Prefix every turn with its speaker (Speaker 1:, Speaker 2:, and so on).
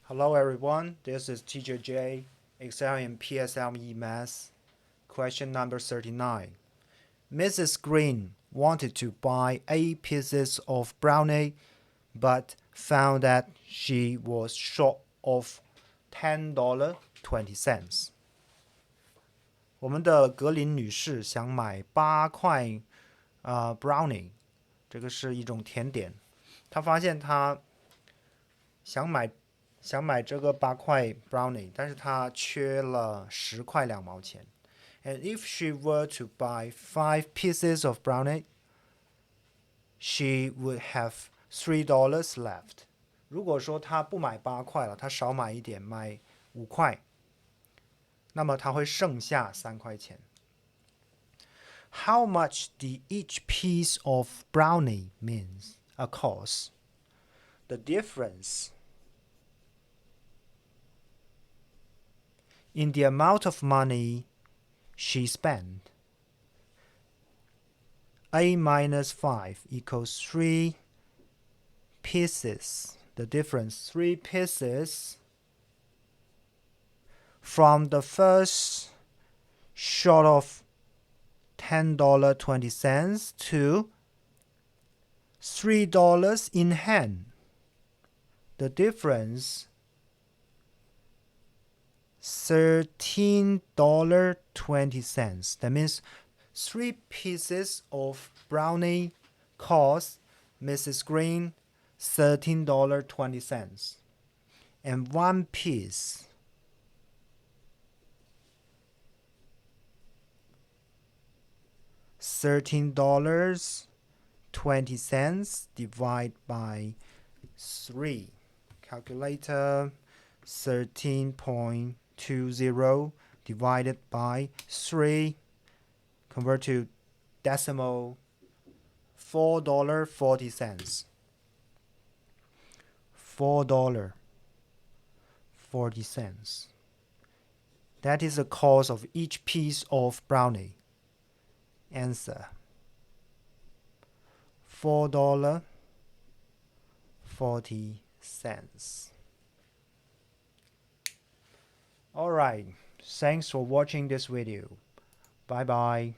Speaker 1: Hello everyone, this is Teacher J, Excel in PSLE Math, question number 39. Mrs. Green wanted to buy 8 pieces of brownie, but found that she was short of $10.20. 我们的格林女士想买8块brownie， 这个是一种甜点。她发现她想买这个8块 brownie， 但是她缺了10块2毛钱。And if she were to buy 5 pieces of brownie, she would have $3 left. 如果说她不买8块了，她少买一点，买5块，那么她会剩下3块钱。How much did each piece of brownie means a cost? The difference in the amount of money she spent. A minus 5 equals 3 pieces. The difference, 3 pieces from the first short of $10.20 to $3 in hand. The difference, $13.20. That means 3 pieces of brownie cost Mrs. Green $13.20. And 1 piece $13.20 divided by 3. Calculator, 13.20 divided by 3. Convert to decimal, $4.40. $4.40. That is the cost of each piece of brownie. Answer, $4.40. Alright, thanks for watching this video. Bye bye.